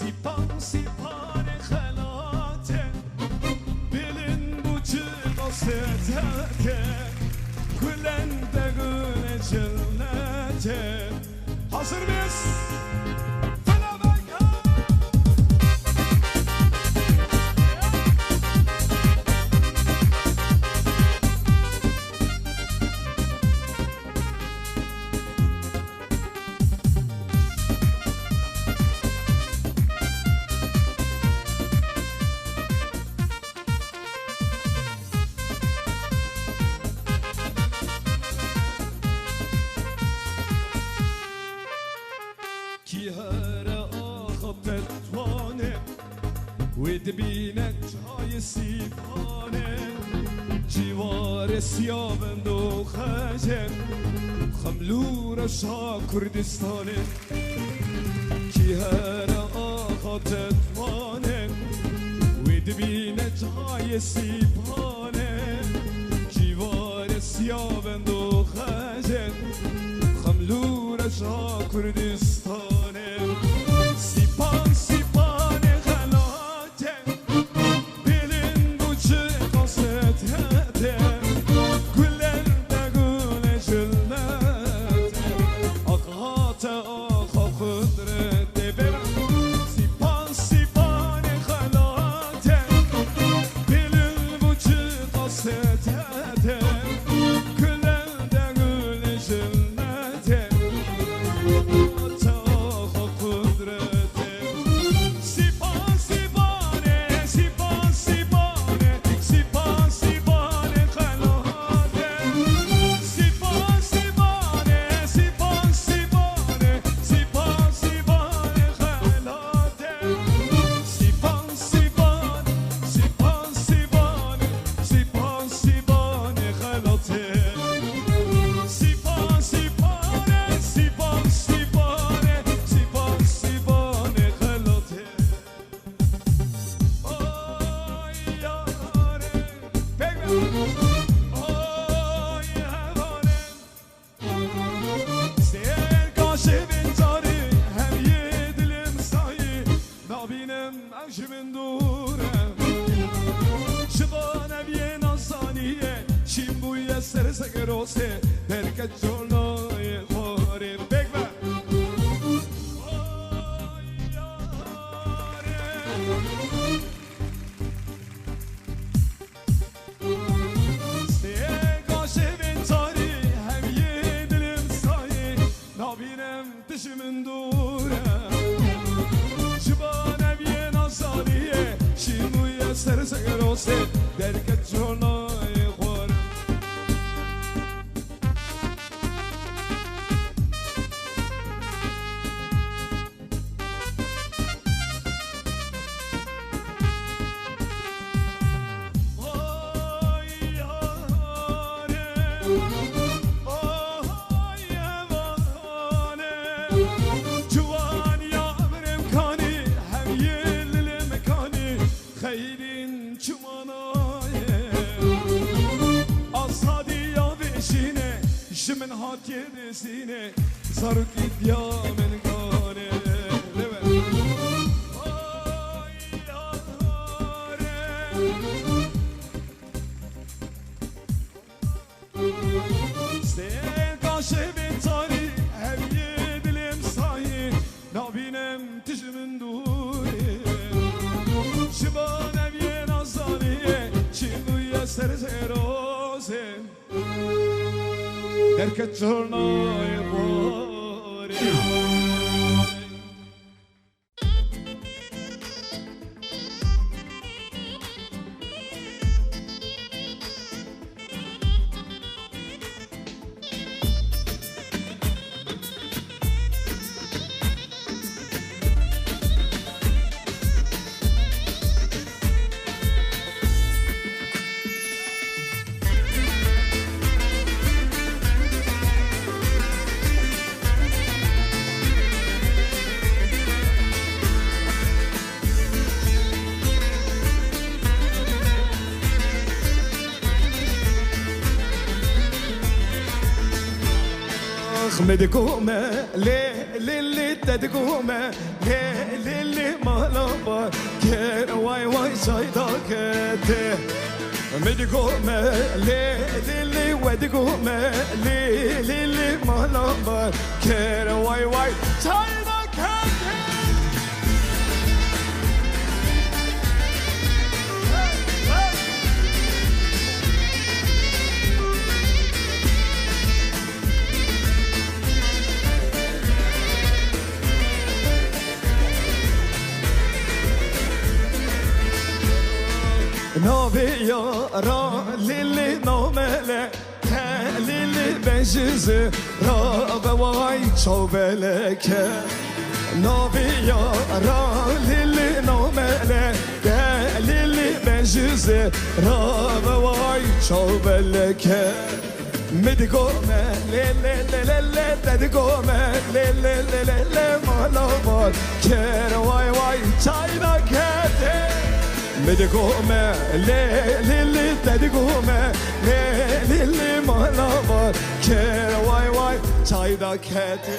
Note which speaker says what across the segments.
Speaker 1: سیپان سیپان خلاته بلن بوچه قصته کلن دگون جلنته hazır mıyız? ودبینه جای سیپانه جوار سیابند و خجم خملور شا کردستانه کی هر آقا تدوانه ودبینه جای سیپانه جوار سیابند و خجم خملور شا کردستانه سیپان سیپان درک چرنای باری مدقومة لي تدقومة لي بار که وای وای سایداکته مدگومه لیلی ودگومه لیلی مالا بار که وای وای سایداکته نوی یارا لیلی نامله لیلی بنجزه را بوای چوبله که نوی یارا لیلی نامله لیلی بنجزه را بوای چوبله که مدگومه لیلی لیلی ددگومه لیلی لیلی مالا بار که وای وای چاینا کته مدگومه لیلی ددگومه لیلی مالا بار که وای وای چاینا کته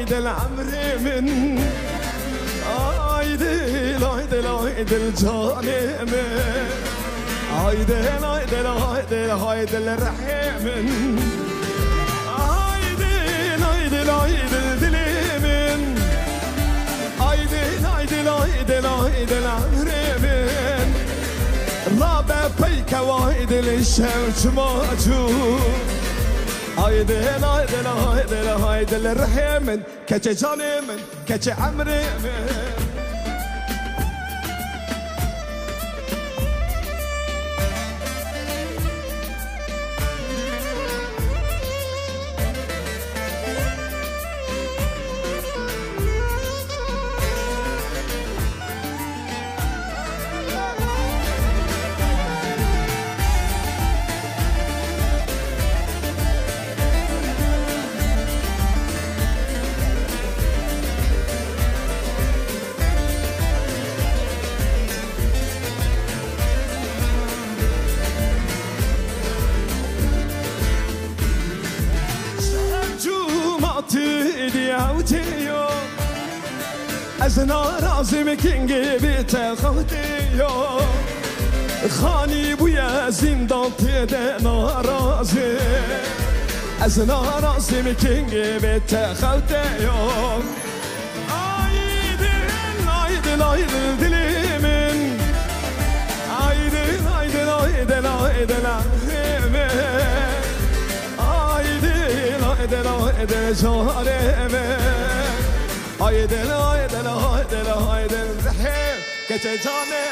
Speaker 1: عيد العمر من عيد الجاني من عيد الرحيم من عيد الدلي من عيد العمر من الله بيك وايد الشمس موجود هايدي هايدي الرحيم من كتش جاني من كتش عمري من از نارازم کنگی بیت خودیو خانی بوی زندان تیده نارازی از نارازم کنگی بیت خودیو آیدل دلی من آیدل لحمه آیدل جاره من هايدل رحيم كتجاني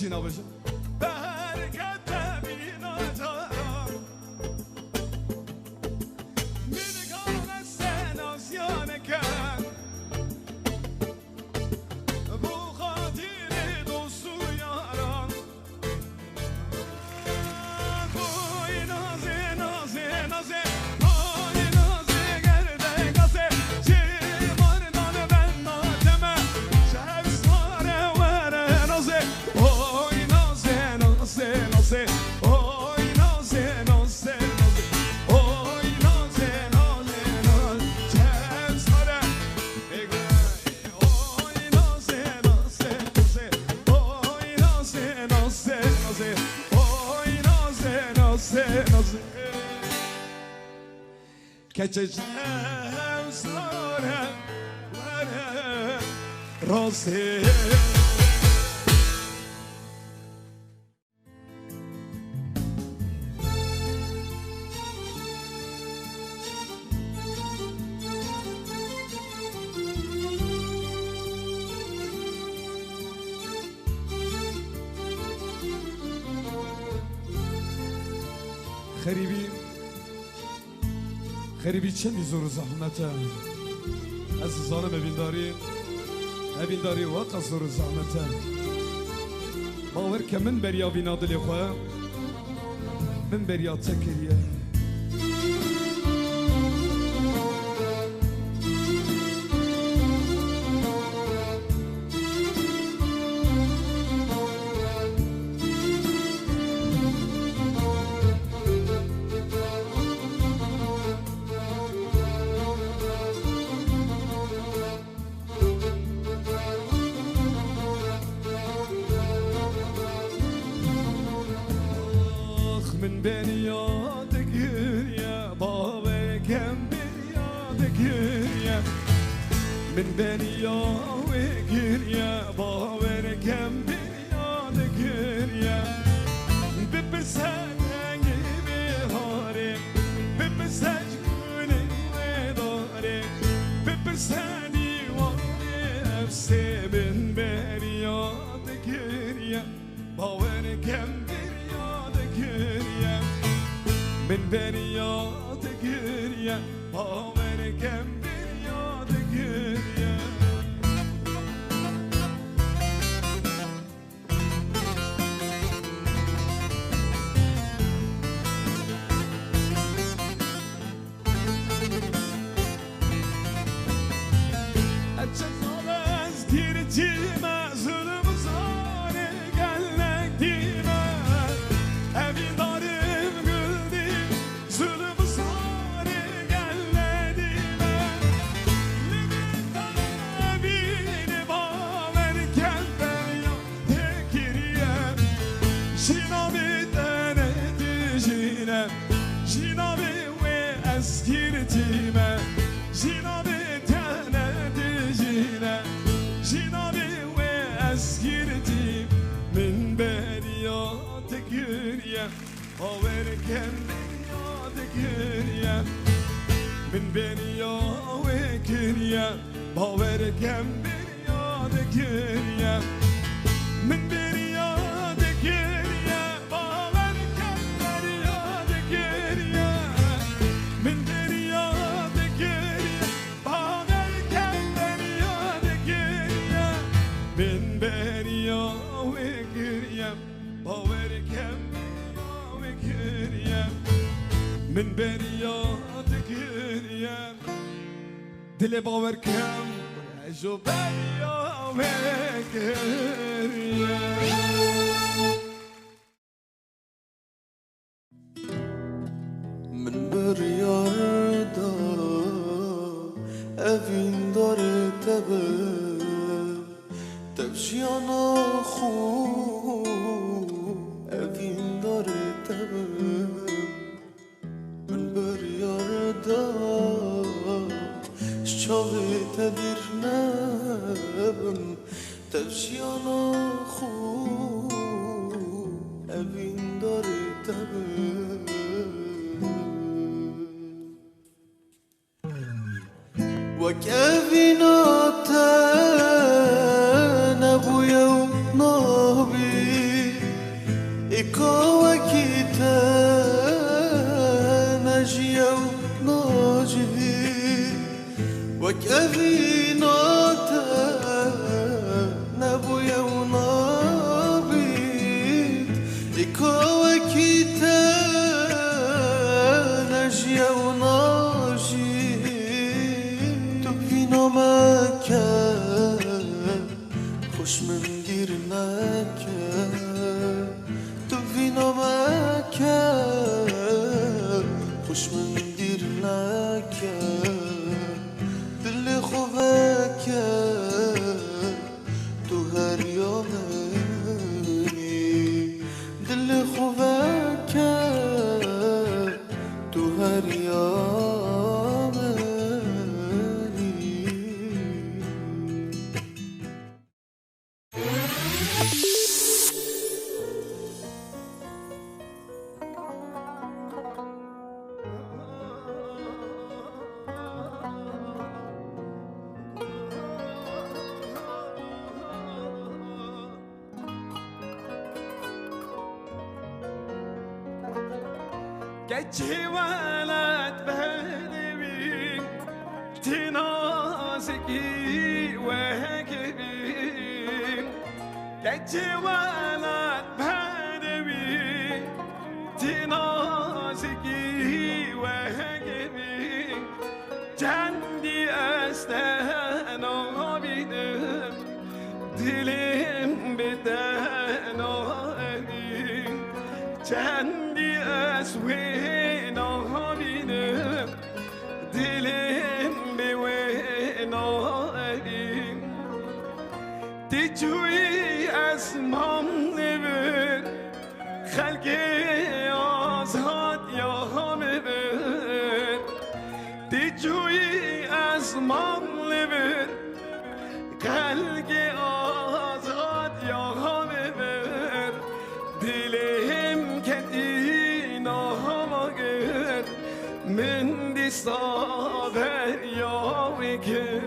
Speaker 1: چی نباشه برکت بینا دارم میدگان سن آسیانه کن بو خاطر دوستو یاران بوی نازه نازه نازه بوی نازه گرده گازه چه ماردان ben nateme شهر ساره وره نازه بوی نازه نازه نازه بوی نازه نازه نازه بوی نازه نازه نازه شهر ساره بوی نازه نازه نازه بوی نازه نازه نازه بوی نازه نازه نازه keçeceğim sonra razı خریبی چندی زور و زحمته از زانم اوینداری واقع زور و زحمته باور که من بریا بینا دلی خواه من بریا تکریه من beni yad gürye bavekem bir yad gürye من beni yad gürye bavekem bir yad gürye bipsen gibi hare bipsen günü vedare bipsen divane efse ben beni yad gürye bavekem من beni yad gürye baverkem bir yad gürye Açıklamaz gircime zulüm zane gelmek dime evin darım güldüm zulüm zane gelmedime Limitten beni baverken ben ya tekiriye Jinabi denedi jinem Jinabi ve eskirtime Jinabi Jinabi ve eskirtim min beriyat gürye Haverken beriyat gürye min beriyat ve gürye Haverken beriyat gürye min beriyat gürye Haverken beriyat gürye min beriyat gürye Haverken beriyat gürye min beriyat ve gürye Haverken beriyat ve gürye min beriyat gürye Dile baverken Ejo beriyat ve gürye
Speaker 2: من بریاردا اوین داره تبه تبجیانا خوب اوین داره تبه من بریاردا شاوه تدیر نبم تبجیانا خوب اوین داره تبه وكافينا نبويا ونابي evin adı ne bu yevnabit ikavekite neş yevnaji tu vinameke خوش من دیر نکه تو وینامکه خوش من دیر نکه دل خوبه که تو هر یامنی دل خوبه که تو هر یامنی
Speaker 1: گچی ولد بدوی تنازگی و هکبی گچی ولد بدوی تنازگی و هکبی چندی استن آبیدم دلم بدن آبی چندی از وینا بینم دلم به وینا بین دیجوی از ممنبر خلق آزاد یا همبر دیجوی از ممنبر خلق آزاد یا همبر دلم کدینا هماگر من دی صابر یا وگر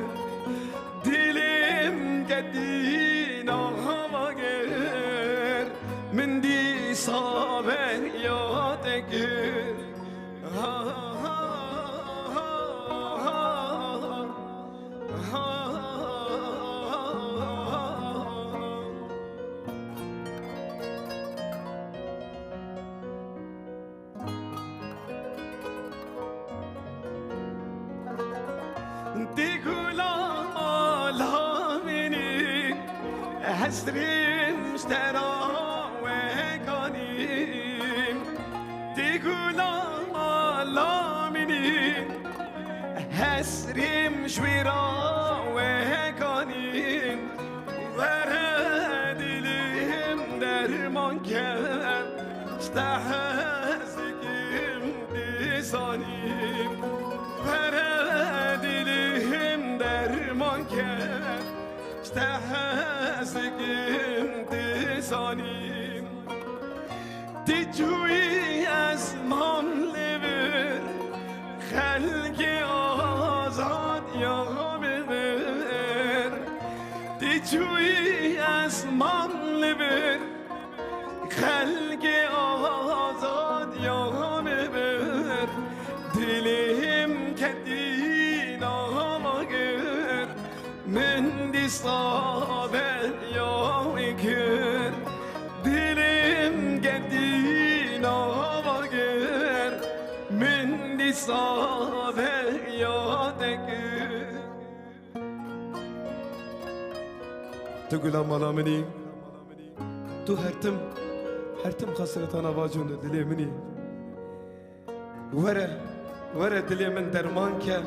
Speaker 1: دلم کدینا هماگر من دی صابر یا دگر دیگولا مالامینی هستریم شترا و کنیم دیگولا مالامینی هستریم شویرا و کنیم وردیلیم درمان کرد شتحزگیم دیسانیم دلیم درمان کرد شتحزگیم دیسانیم دیجوی از مملبر خلق آزاد یا ببر دیجوی از مملبر خلق آزاد یا ببر دلیم کدینا مگر من دی صابر یا وگر دلیم کدینا مگر من دی صابر یا دگر تو گلام مالامنی تو هرتم خسرتان آواجون دلی منی ورا دلي من درمانك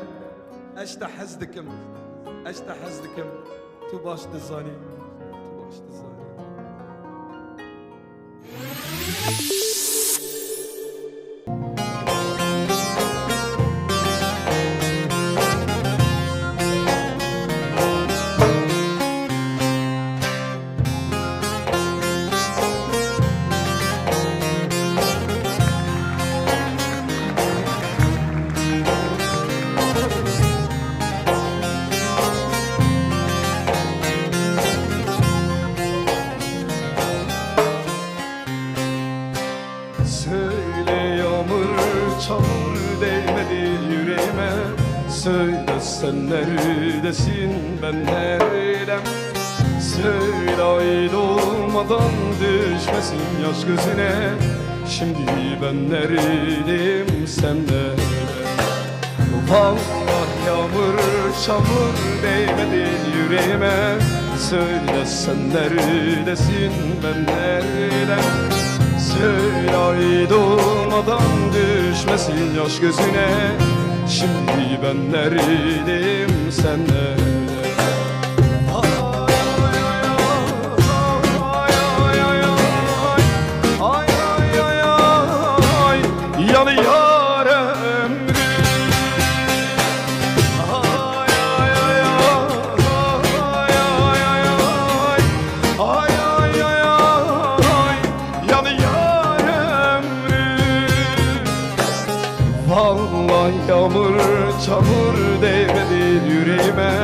Speaker 1: اشتحز دكم تو باش دزاني Söyle sen neredesin, ben neredeyim? Söyle ay doğmadan düşmesin yaş gözüne. Şimdi ben neredeyim, sen nerede? Vallahi yağmur çamur değmedi yüreğime. Söyle sen neredesin, ben neredeyim? Söyle ay doğmadan düşmesin yaş gözüne. Şimdi ben neredeyim, sen nerede? Yanıyor ömrüm. Ay ay ay ay ay ay ay ay ay yanıyor ömrüm. Vallahi yağmur çamur değmedi yüreğime.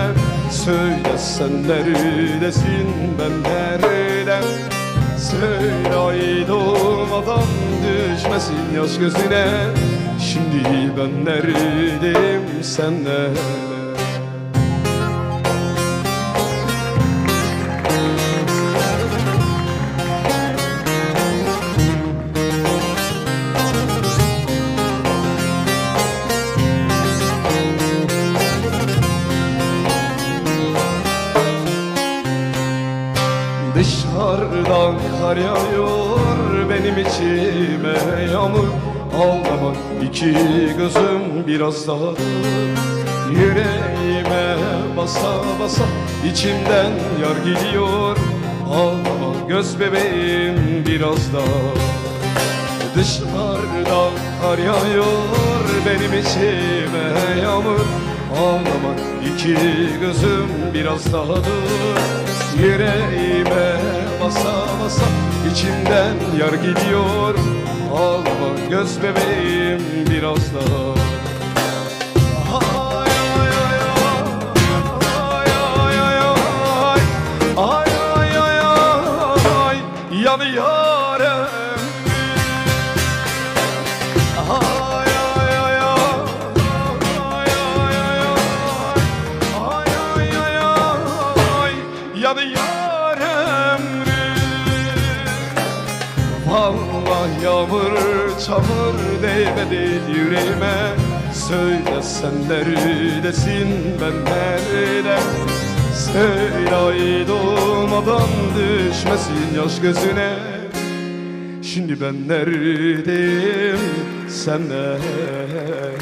Speaker 1: Söyle sen neredesin, ben neredeyim? Söyle ay doğmadan düşmesin yaş gözüne. Şimdi ben neredeyim, sen nerede? Dışarıdan kar yağıyor, benim içime yağmur. Ağlamak iki gözüm biraz daha yüreğime basa basa, içimden yar gidiyor. Ağlama göz bebeğim biraz daha. Dışarıdan kar yağıyor, benim içime yağmur. Ağlamak iki gözüm biraz daha dur. Yüreğime basa basa, içimden yar gidiyor. Ağlama göz bebeğim biraz daha. Ay ay ay ay ay ay ay ay ay yanıyor ömrüm. Ay ay ay ay ay ay ay yanıyor ömrüm. Vallahi yağmur çamur değmedi yüreğime. Söyle sen neredesin, ben neredeyim? Söyle ay doğmadan düşmesin yaş gözüne. Şimdi ben neredeyim, sen nerede?